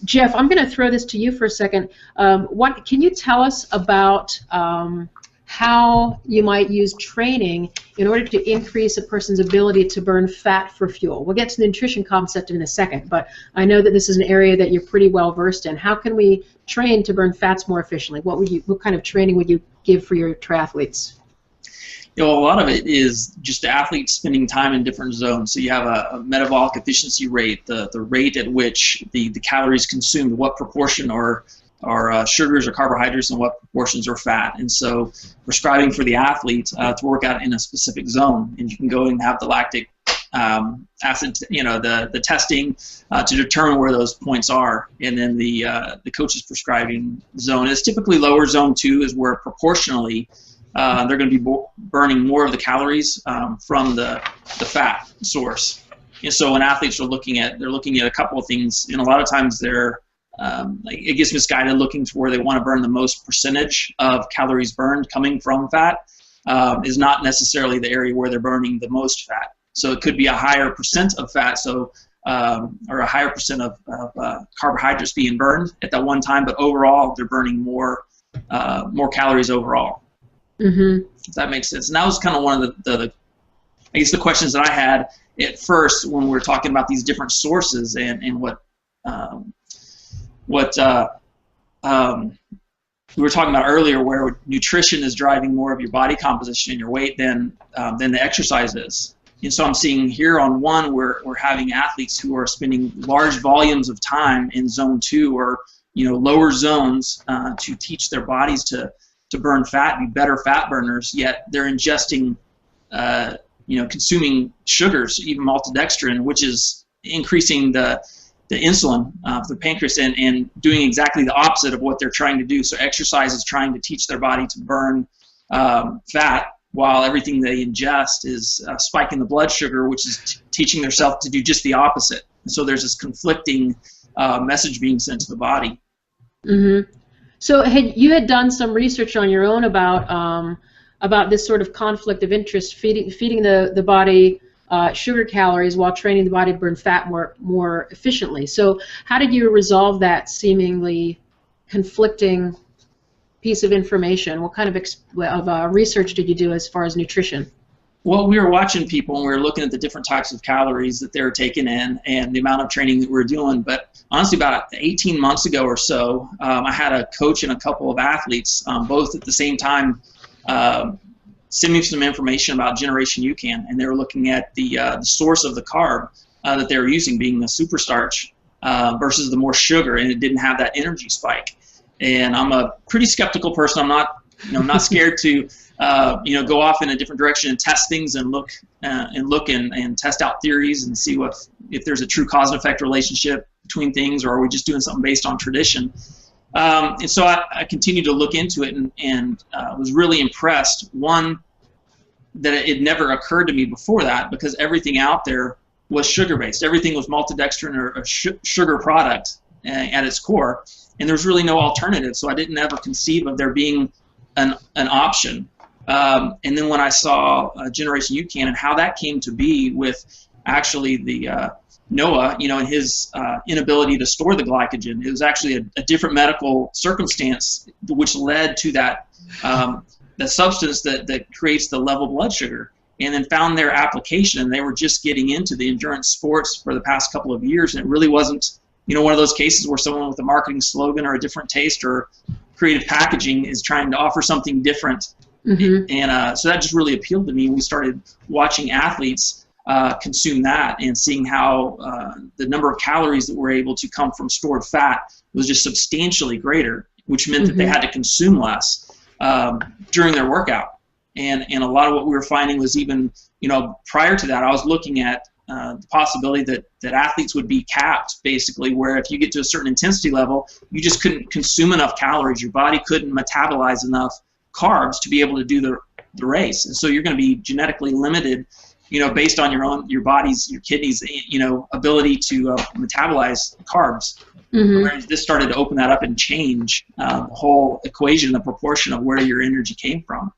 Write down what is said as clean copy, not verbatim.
Jeff, I'm going to throw this to you for a second. What can you tell us about how you might use training in order to increase a person's ability to burn fat for fuel? We'll get to the nutrition concept in a second, but I know that this is an area that you're pretty well versed in. How can we train to burn fats more efficiently? What kind of training would you give for your triathletes? A lot of it is just the athletes spending time in different zones. So you have a metabolic efficiency rate, the rate at which the calories consumed, what proportion are sugars or carbohydrates and what proportions are fat. And so prescribing for the athlete to work out in a specific zone. And you can go and have the lactic acid, the testing to determine where those points are. And then the coach's prescribing zone is typically lower. Zone 2 is where proportionally they're going to be burning more of the calories from the fat source. And so when athletes are looking at a couple of things, and a lot of times they're it gets misguided looking to where they want to burn the most percentage of calories burned coming from fat is not necessarily the area where they're burning the most fat. So it could be a higher percent of fat, or a higher percent of carbohydrates being burned at that one time, but overall they're burning more calories overall. Mm-hmm. If that makes sense. And that was kind of one of the I guess the questions that I had at first when we were talking about these different sources and what we were talking about earlier, where nutrition is driving more of your body composition and your weight than the exercise is. And so I'm seeing here on one, we're having athletes who are spending large volumes of time in zone 2 or lower zones to teach their bodies to burn fat, be better fat burners, yet they're ingesting consuming sugars, even maltodextrin, which is increasing the insulin for the pancreas and doing exactly the opposite of what they're trying to do. So exercise is trying to teach their body to burn fat, while everything they ingest is spiking the blood sugar, which is teaching themselves to do just the opposite. And so there's this conflicting message being sent to the body. Mm-hmm. So you had done some research on your own about this sort of conflict of interest, feeding the body sugar calories while training the body to burn fat more efficiently. So how did you resolve that seemingly conflicting piece of information? What kind of research did you do as far as nutrition? Well, we were watching people and we were looking at the different types of calories that they were taking in and the amount of training that we were doing. But honestly, about 18 months ago or so, I had a coach and a couple of athletes, both at the same time, send me some information about Generation UCAN, and they were looking at the source of the carb that they were using, being the super starch versus the more sugar, and it didn't have that energy spike. And I'm a pretty skeptical person. I'm not scared to go off in a different direction and test things and look and test out theories and see if there's a true cause and effect relationship between things, or are we just doing something based on tradition. And so I continued to look into it and was really impressed. One, that it never occurred to me before that, because everything out there was sugar-based. Everything was maltodextrin or a sugar product at its core, and there's really no alternative. So I didn't ever conceive of there being an option. And then when I saw Generation UCAN and how that came to be with actually the Noah, and his inability to store the glycogen. It was actually a different medical circumstance which led to that the substance that creates the level blood sugar, and then found their application. And they were just getting into the endurance sports for the past couple of years, and it really wasn't one of those cases where someone with a marketing slogan or a different taste or creative packaging is trying to offer something different. Mm-hmm. And so that just really appealed to me. We started watching athletes consume that and seeing how the number of calories that were able to come from stored fat was just substantially greater, which meant that they had to consume less during their workout. And a lot of what we were finding was even, prior to that, I was looking at the possibility that athletes would be capped, basically, where if you get to a certain intensity level, you just couldn't consume enough calories. Your body couldn't metabolize enough carbs to be able to do the race. And so you're going to be genetically limited, based on your body's, your kidneys, ability to metabolize carbs. Mm-hmm. Whereas this started to open that up and change the whole equation, the proportion of where your energy came from.